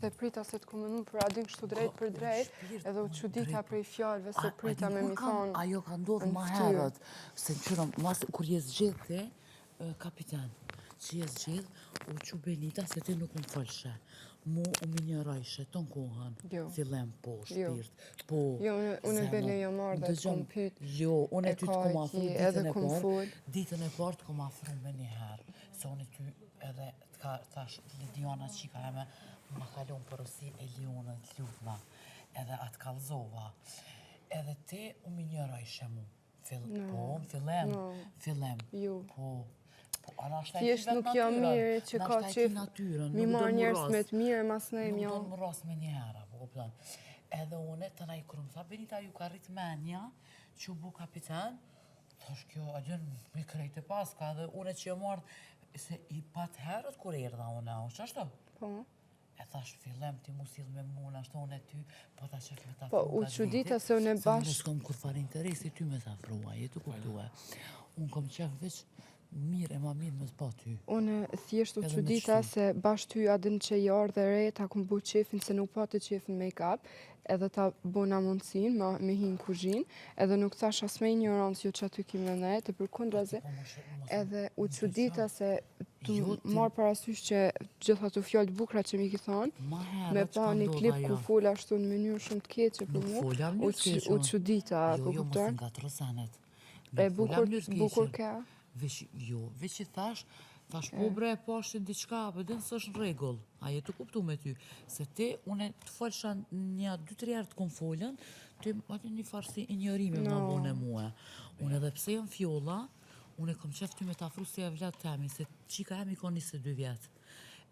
se prita se të komunu për adin kështu drejt për drejt, edhe u çudita prej fjalëve se prita me mi thonë. Ajo ka ndodhë ma herët, se në qëra, kur jes gjithë kapitan, që jes gjithë, u që Benita se ti nuk më falshe. Mu u minjërajshe, ton kohën, fillem, po, shpirt, po, Jo, unë e bele jo marrë dhe të kom pyt. Jo, unë e ty të kom afru ditën e parë të kom afru me njëherë. Se unë e ty edhe tash Lidiana qika e me ma kalon për osi e Lionën të lutna. Edhe atë kalzova. Edhe ti u minjërajshe mu. Po, fillem. Jo. Po. Thjesht nuk jam mirë që ka qef mi marrë njerës me të mirë, mas ne im Nuk do në më ras me njëra, po kupton. Edhe une të na i kërëm, tha Benita ju ka rrit menja që u bu kapitan, thash kjo adjën me krejt e paska, dhe une që e marrë se i pat herët kur erdha une, o që ashtu? Po. E thash fillem ti mu sill me muna, ashtu une ty, po ta qef me ta po, u çudita se une Se bashkë. unë s'kom kur fare interesi ty me ta frua, jetu kuptue. Unë kom qef veç mirë e ma mirë me s'pa ty. Unë thjesht u çudita se bashkë ty adin që i ardhe re, ta kom bu qefin se nuk pa të qefin make-up, edhe ta bona mundësin me hi në kuzhin, edhe nuk thash as me ignorancë jo që aty kim në nejtë, për kundrazi, edhe u çudita se të marë parasysh që gjitha të fjallë bukra që mi ki thonë, me pa një klip ku full ashtu në mënyrë shumë të keqe për mu, u çudita, po kupton? E bukur ka? Veç i thash po bre e pashtin diqka, për dhe nësë është në regull, a jetu kuptu me ty, se ti, une të falësha një 2-3 herë të kom folën, ti atë një farsi i njërimi ma bune mua. Une edhe pse jam fjolla, une kom qef ty me ta fru si e vlatë temi, se qika emi ka 22 vjetë.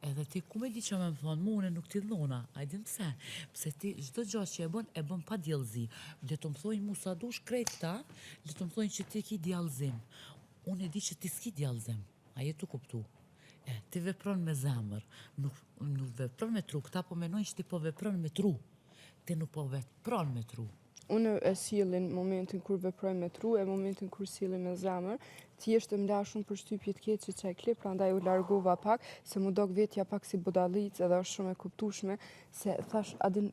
Edhe ti ku me di që me më thonë, mu une nuk t'i dhona, a i din pse? Pse ti çdo gjatë që e bën pa djallëzi. Le të më thojnë mu sa dush krejt ta, le të më thojnë që ti ki djallëzim. Unë e di që ti s'ki djallëzim, a jetu kuptu. Ti vepron me zemër, nuk vepron me tru, këta po menojnë që ti po vepron me tru. Ti nuk po vepron me tru. Unë e sillin momentin kur veproj me tru, e momentin kur sillin me zemër, thjesht më la shumë përshtypje të keqe që e klip, prandaj u largova pak, se mu dok vetja pak si budallicë edhe është shumë e kuptueshme, se thash adin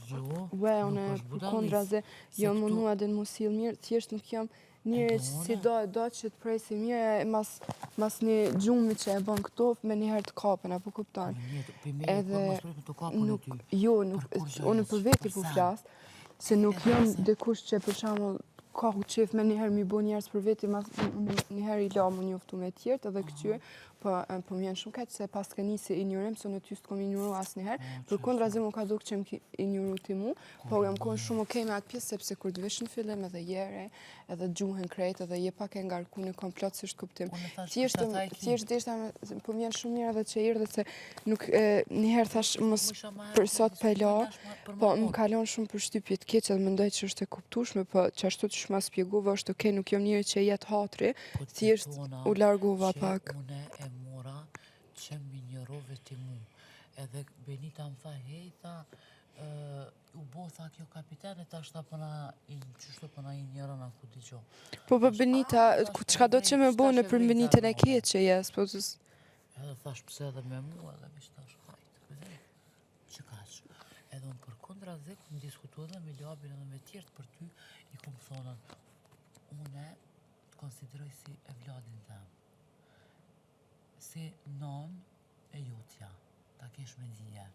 unë për kondraze, jo mundu adin mu sill mirë, thjesht nuk jam njëri që si do që të prej si mirë, mas një gjumi që e bën këto, me njëherë të kapën, apo kupton. Edhe nuk, unë për veti po flas, se nuk jam dikush që për shembull ka qef me njëherë mi bo njerës për veti, njëherë i la mu njoftu me tjertë edhe këtyre, po mjenë shumë keq se pas ka nisi ignorim, se në ty s'kom ignoru as njëherë, për kundra zi mu ka duk që më ignoru ti mu, po jam konë shumë okej me atë pjesë, sepse kur të vish në fillim edhe jere, edhe gjuhen krejt, edhe je pak e ngarku në komplotësisht kuptim. Thjesht deshta po mjenë shumë mirë edhe që erdhe se nuk njëherë thash mos për sot pela, po më kalon shumë për shtypjet keq edhe mendoj që është e kuptueshme, po që ashtu që shma spjegova është okej, nuk jam njëri që jetë hatri, thjesht u largova pak. Une e mora që minjërove ti mu. Edhe Benita më tha, hej, tha, u bo, tha, kjo kapitane, ta shta pëna, qështu pëna i njërën a ku t'i gjo. Po, Benita, qka do që me bo në për Benitën e keqe, jes, po të... Edhe thash pse edhe me mu, edhe mi shtash, hajtë, që kaq. Edhe unë për kondra dhe, këmë diskutu edhe me Labin edhe me tjertë për ty, i këmë thonën, une të konsideroj si e vladin tem. Si non e jutja, ta kesh me dhije.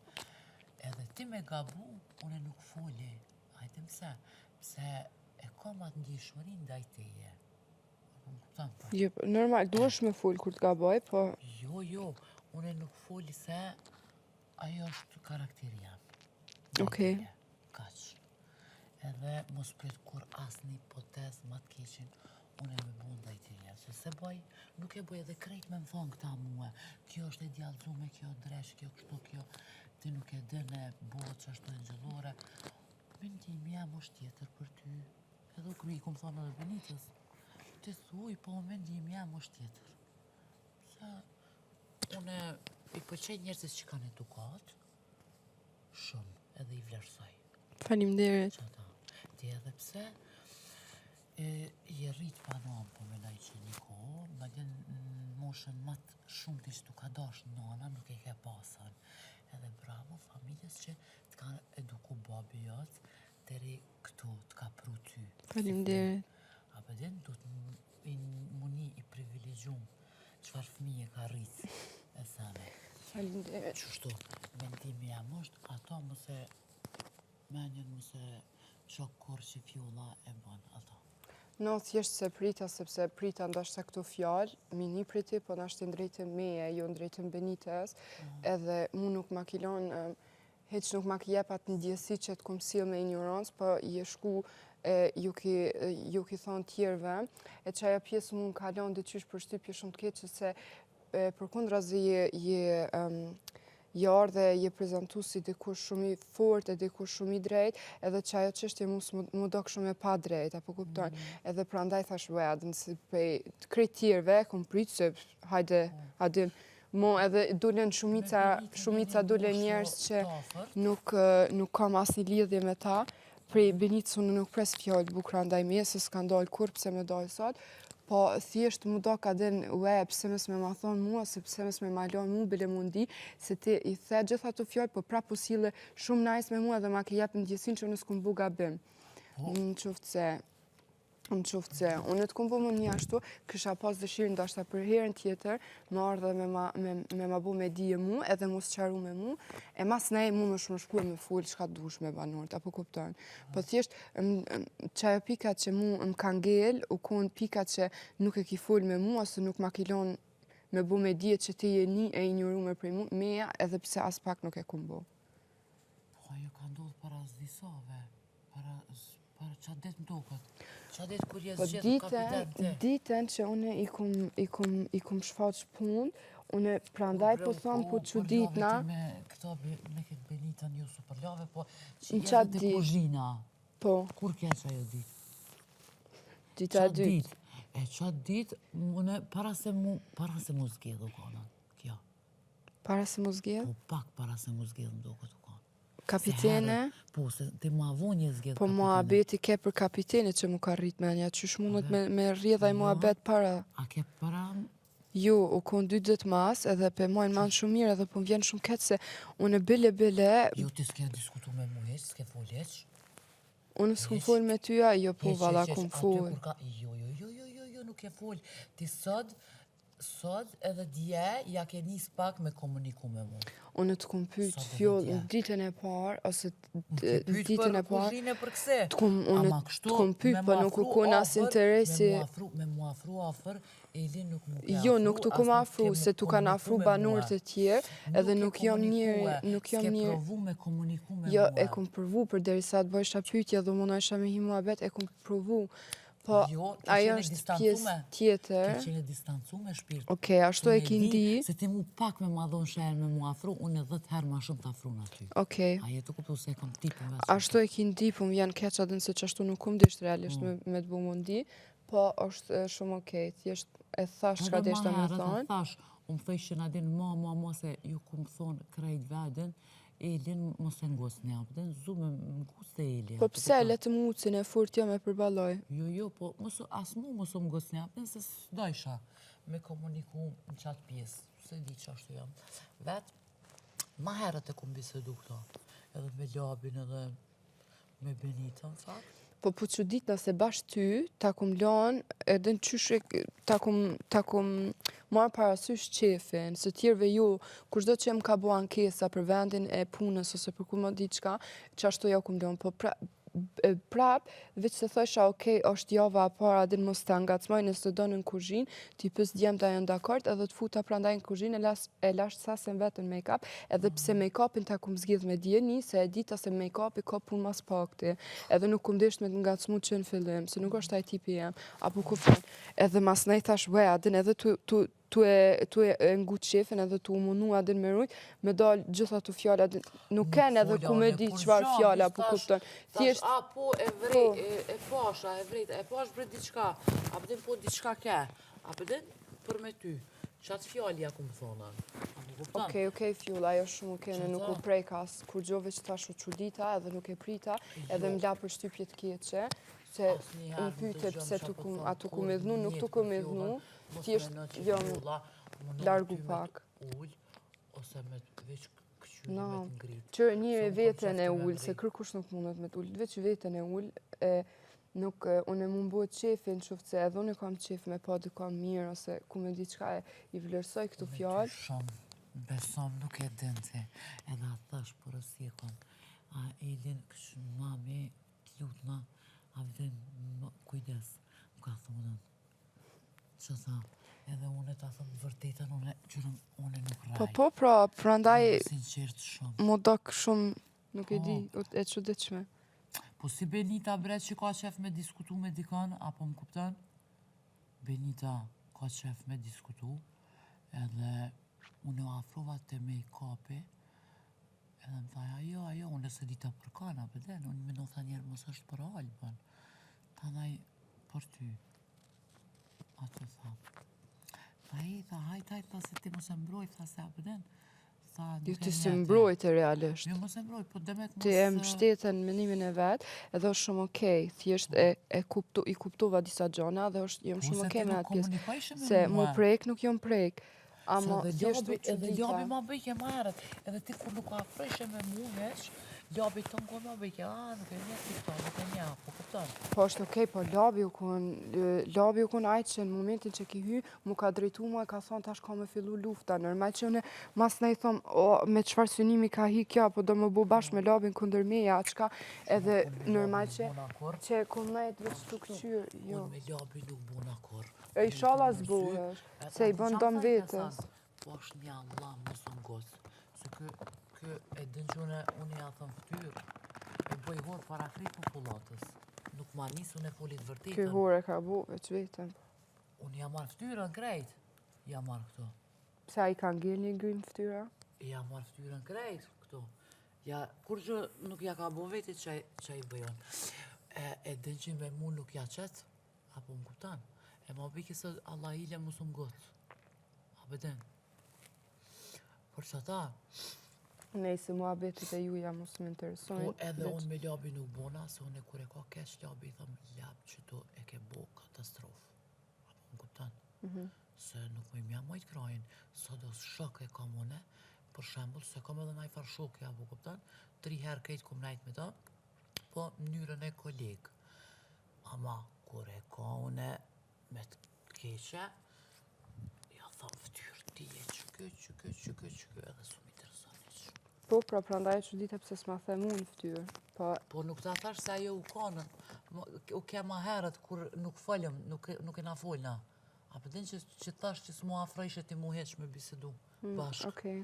Edhe ti me gabu, une nuk foli. Hajte pse? Pse e kom atë ndjeshmërin ndaj teje. Normal, duesh me fol kur të gaboj, po... Jo, une nuk foli se ajo është karakteri jam. Okej. Kaq. Edhe mos prit kur asni hipotezë ma të keqin, une me bunda i tjeja. Se boj, nuk e boj edhe krejt me më thonë këta mua. Kjo është e djallëzume, kjo dresh, kjo kështu, kjo. Ti nuk e dëne, botë që është të njëllore. Mendimi jam është tjetër për ty. Edhe u i kom thonë edhe Benitës. Ti thuj, po mendimi jam është tjetër. Se une i pëlqej njerëzit që kanë edukat, shumë, edhe i vlerësoj. Faleminderit. Ti edhe pse, i rrit panon, po me laj që një kohë, ma gjen moshën matë shumë të që tu ka dash nana, nuk e ke pasën. Edhe bravo, familje fjalës që të ka eduku babi jotë, deri këtu të ka pru ty. Faleminderit. A përdin, du të muni i privilegjum qëfar fëmije ka rritë e thane. Faleminderit. Qështu, mendimi jam është, ato mëse menjen mëse qok kur që fjolla e bon ato. No, thjesht se prita, sepse prita ndoshta këto fjalë, mini priti, po nashtë ndrejtën meje, jo ndrejtën Benites, edhe mu nuk ma kilon, heq nuk ma kjep atë ndjesi që të kom sill me ignorancë, po je shku ju ki thonë tjerve, e që ajo pjesë mu në kalon dhe qysh për shtypje shumë të keqe se për kundra zë je ardhe, je prezentu si dikush shumë i fort e dikush shumë i drejt, edhe që ajo çështje mu dok shumë e pa drejt, apo kupton. Edhe prandaj thash vedën, si pej të krejt tjerve, kom pritë se hajde, adim, mo edhe dullen shumica dullen njerës që nuk kam asnjë lidhje me ta. Prej Benitës unë nuk pres fjallë bukra ndaj me, se s'ka ndalë kur pse me dalë sot, po thjesht mu do ka den pse mes me ma thonë mua, se pse mes me ma lonë mu, bile mundi, se ti i the gjitha të fjallë, po prapë sille shumë nice me mua dhe ma ke jep në ndjesin që unë s'kum bu gabim. Në qoftë se unë të kumbu më një ashtu, kësha pas dëshirë ndoshta për herën tjetër, më ardhe me ma bu me dije mu, edhe mos qaru me mu, e mas nej mu më shumë shkuar me full çka dush me banorët, apo kuptojnë. Po thjesht, qajo pikat që mu më kanë ngel, u konë pikat që nuk e ki full me mu, ose nuk ma kilon me bu me dije që ti je një e ignoruar prej mu, meja edhe pse as pak nuk e kumbu. Po, ajo ka ndodhë para zdisave, para qatë det më duket. Qatë det kur jesë gjithë kapiten të. Ditën që une i kum shfaq punë, une prandaj po thonë po çuditna. Këto me këtë Benitën ju superlave, po që Në jeshtë qatë të ditë. kuzhina. Po, Kur keq ajo ditë? dita e dytë. E qatë ditë, une para se mu zgjedhë u konën, kjo. Para se mu zgjedh? Po pak para se mu zgjedhë më duket u konë. Kapitene? Po, se ti mua vonje zgjedhë Po mua beti ke për kapitene që mu ka rrit menja, qysh mundet me rrjedha i mua bet para. A ke para? Jo, u kon 2 ditë mas, edhe pe mojnë manë shumë mirë, edhe po më vjen shumë keq se unë bile, Jo, ti s'ke diskutu me mu heq, s'ke fol heq. unë s'kum fol me tyja, jo po valla kum fol. Jo, nuk e fol. Ti sot edhe dje, ja ke nis pak me komuniku me mu. Unë të kum pyt Sot edhe fjoll dje. në ditën e parë, ose Pyt ditën e për parë, kuzhine për këse. unë të kum pyt, po nuk u kon as interesi. Me mu afru afer, Elin nuk mu ke afru. Jo, nuk të kum as nuk afru, ke se tu kanë afru komuniku me banorët mua. e tjerë, edhe nuk jam komunikue, njëri. S'ke provu me komuniku me Jo, mua. e kom provu për derisa të bëjsha pyetje dhe munojsha me hi muhabet, e kom provu. Po, Jo, ke ajo qenë është distancume. pjesë tjetër. Ke qenë distancume shpirt. Okej, ashtu e ki ndi. Se ti mu pak me ma dhon sherë me mu afru, unë e 10 herë ma shumë të afru në aty. Okej. A jetë kuptu se kom tipin me Ashtu e ki ndi, po më vjen keq adin se që ashtu nuk kum disht realisht me të bu mundi, po është shumë okej, thjesht e thash çka deshta me thonë. Thash, unë thëj që na din ma se ju kum thonë krejt vedin, Elin mos e ngosni apëtën, zu me nguste Elin. Po pse, le të mucin e furt jo me përballoj. Jo, po as mu mos o ngosni apëtën, se s'dojsha me komuniku në qatë pjesë, se di që ashtu jam. Vetë, ma herët e kum bisedu këto, edhe me Labin edhe me Benitën, fakt. Po çudit nëse bash ty, ta kum lanë, edhe në qyshe, ta kum marrë parasysh qefin, se tjerve ju, kushdo që më ka bo ankesa për vendin e punës, ose për ku më diçka, që ashtu ja kum lanë, po prap, veç se thosha, okej, është java a para, din mos të angacmoj, nësë të donë në kuzhinë, ti pës djemë të janë dakord, edhe të futa prandaj në kuzhinë, e lash sasen vetën make-up, edhe pse make-upin ta kum zgjidh me djeni, se e dita se make-upi ka pun mas pakti, edhe nuk kum disht me të ngacmu që në fillim, se nuk është taj tipi jem, apo ku fën, edhe mas nej thash, adin edhe tu e ngu qefin edhe tu munu adin me rujt, me dal gjitha të fjalla, nuk ken edhe ku me di qëfar fjalla, po kupton. Thjesht, a po e vrej, e pasha, e pash bre diçka, a përdin po diçka ke, a përdin për me ty, qatë fjallja ku më thonën. Okej, fjull, ajo shumë kene nuk u prekas, kur gjove që tash u qudita edhe nuk e prita, edhe m'la për shtypje të keqe, se më pyte pse atu ku me dhnu, nuk tu ku me dhnu, thjesht jam largu pak. Ull, ose me veç këqyr me t'ngrit. Që njëri Shumë veten e koncepte me ullë, se mri. kërkush nuk mundet me t'ullë, veç veten e ullë, nuk unë e mund bëhet qefin, qoftë se edhe unë kam qef me pa dikon mirë, ose ku me di qka i vlerësoj këtu Unë ty fjalë. shumë, besom nuk e din ti, edhe a thash për ësikon, a Elin kështë mami, t'lutna, a vdin kujdes, më ka thunën. Që tha, edhe unë ta thëmë vërtetën, unë nuk raj. Po, pra, prandaj Sinqert shumë. mu dok shumë, nuk e di, e çuditshme. Po si Benita bret që ka qef me diskutu me dikën, apo më kupton? Benita ka qef me diskutu, edhe unë u afrova të me i kapi, edhe më tha, ajo, unë se di të përkana, pëden, unë me në tha njerë mos është për Albën. Ta dhaj, për ty. Atë tha. Hajt, tha se ti mos e mbroj, tha se apëden. Ju ti si mbrojtë realisht. Jo mos e mbroj, po demet mos... Ti e mbështetën menimin e vetë, edhe është shumë okej, thjesht i kuptova disa gjona dhe jam shumë okej me atë pjesë. Se mu prek nuk jom prek. Ama thjesht edhe ljabi ma bëjke ma herët, edhe ti kur nuk afrejshe me mu veç, ljabi tonë ko ma bëjke, nuk e një tikto, nuk e një, po kupton. Po është okej, po labi u kun ajtë që në momentin që ki hy, mu ka drejtu mua e ka thonë tash ka me fillu lufta, normal që une mas ne i thom, me qëfar synimi ka hi kja, po do më bu bashkë me labin kunder meja, qka, edhe normal që kun me të veç të këqyrë, jo. Unë me labi nuk bu në akor. E i shala zbuhesh, se i bën dom vetës. Po është një Allah më së ngosë, se kë e dën që unë ja thëm ftyrë, e bëj horë para krejt popullatës. Nuk ma nisë unë e folit vërtetën. Ky hore ka bu, veç vetën. Unë ja marrë ftyrën krejt, ja marrë këto. Pse a i ka ngell një grymë ftyra? Ja marrë ftyrën krejt këto. Ja, kur që nuk ja ka bo vetit që i bëjon. E dën që me mu nuk ja qëtë, apo më kuptan. E ma bëjke se Allah ile mu së ngotë. A beden. Por që ta... Nej, se mua betit e juja mos më interesojnë. Po edhe unë me labi nuk bona, se unë e kur e ka kesh labi, i thëmë, lab që to e ke bo katastrofë. Apo më kuptan. Se nuk më mja mojtë krajin, sa do shok e kam une, për shembull, se kam edhe najfar shoke, apo kuptan, 3 herë krejt kom najt me ta, po mënyrën e kolegë. Ama, kur e ka une me të keqe, ja thamë ftyrë ti e që kë, edhe su mi interesant që. Po, pra prandaj e çudite pse s'ma the mu në ftyrë. Po nuk ta thash se ajo u kanën, u ke ma herët kur nuk folëm, nuk e na folna. A përdin që thash që s'mu afrojshe ti mu heq me bisedu bashkë. Okej.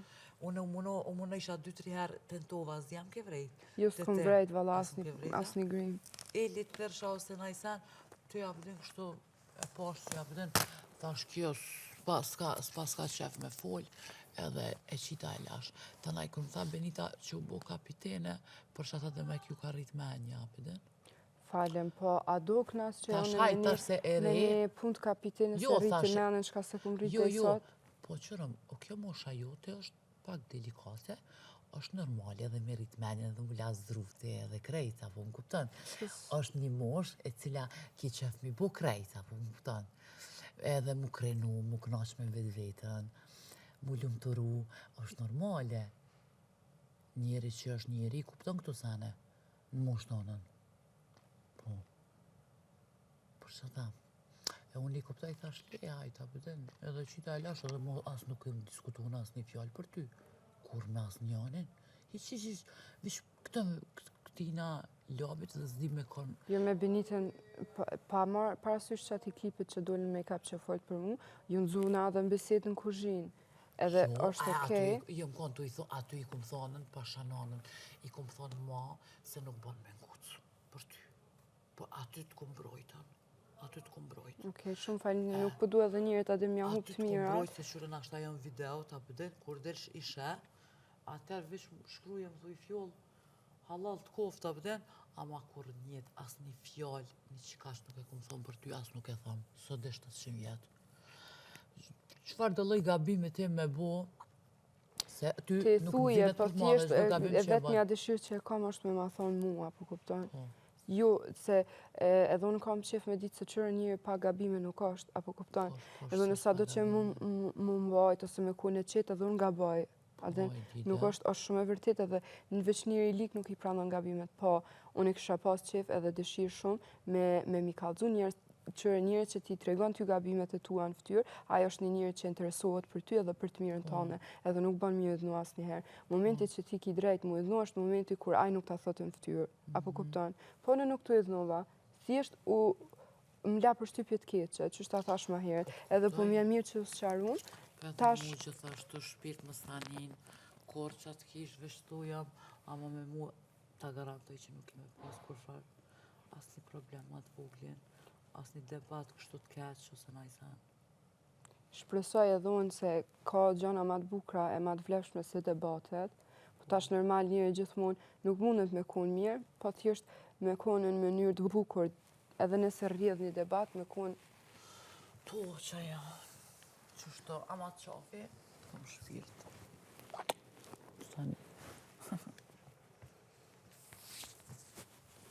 Unë u muno isha 2-3 herë tentova, s'jam ke vrejt. Jo s'kom vrejt, vala asni grim. Elit përsha ose najsen, ty ja përdin kështu e pashtë që ja përdin, thash kjo s'pas ka qef me fol, edhe e qita e lash. Të naj këmë tha Benita që u bo kapitene, për që ata dhe me kjo ka rrit me një apëdin. Falem, po a do knas që janë me një punt kapitenës e rritin menën që ka se kum rritin sot? Po qërëm, kjo mosha jote është pak delikate, është normal edhe me rrit menën edhe mu la zdrufte edhe krejt, apo më kupton. është një mosh e cila ki qef mi bo krejt, apo më kupton. Edhe mu krenu, mu knaq me vetë vetën, mu lumëturu, është normale. Njeri që është njeri, kupton këto sene, në mosh tonën. Po. Për që tha. E unë li kuptoj, thash, le hajta, pëtën, edhe qita e lash, edhe mo as nuk këmë diskutu në as një fjallë për ty. Kur me as njanin. Vish këtina labit dhe zdi me konë. Jo me Benitën, pa marë parasysh që ati klipit që dolin me kap që folët për mu, ju nëzuna edhe në beset në kuzhinë. Edhe është okej. Jo më konë, aty i këmë thonën, pa shananën, i këmë thonë ma se nuk banë me ngucë për ty. Po aty të këmë brojtën. Aty të këmë brojtën. Okej, shumë falin, nuk përdu edhe njërët adhe mja hup të mira. Aty të këmë brojtë, se shurën ashta jo në video, ta pëdin, kur delsh ishe, atër vish shkruje më thuj fjollë, halal të koftë, ta pëdin, ama kur njët as një fjallë, një qikash nuk e këmë thonë për ty, as nuk e thonë, sot dhe 700 vjetë. Qëfar dhe loj gabime ti me bo, se ty nuk më dhine të të marrës dhe gabim që e vetë mja dëshirë që e kam është me ma thonë mua, po kuptojnë. Jo, se edhe unë kam qef me ditë se qërë njëri pa gabime nuk është, apo kuptojnë. Edhe në sa do që më mbajt, ose me ku në qetë, edhe unë gabaj. Adhe, e nuk dita. është shumë e vërtet edhe në veç njëri lik nuk i pranon gabimet, po unë kisha pas qef edhe dëshirë shumë me mi kallëzu njerëz që ti tregon ty gabimet e tua në fytyrë, ajo është një njerëz që interesohet për ty edhe për të mirën tënde, edhe nuk bën mi udhnu asnjëherë. Momenti që ti ki drejt mu udhnu është momenti kur ai nuk ta thotë në fytyrë, apo kupton? Po në nuk të udhnova, thjesht më la përshtypje të keqe, që ta thash më herët, edhe po më mirë që u sqaruam. Tash mu që thash të shpirt më stanin, korçat kish vështu jam, ama me mu ta garantoj që nuk keme pas kur farë asni problem ma të voglin, asni debat kështu të keq ose na i sen. Shpresoj edhe unë se ka gjëna ma të bukra e ma të vlefshme se debatet, po tash normal njëri gjithmonë nuk mundet me konë mirë, po thjesht me konë në mënyrë të bukur, edhe nëse rrjedh një debat me konë. Po që ja, qështu, ama të qafi, të kom shpirt. Stani.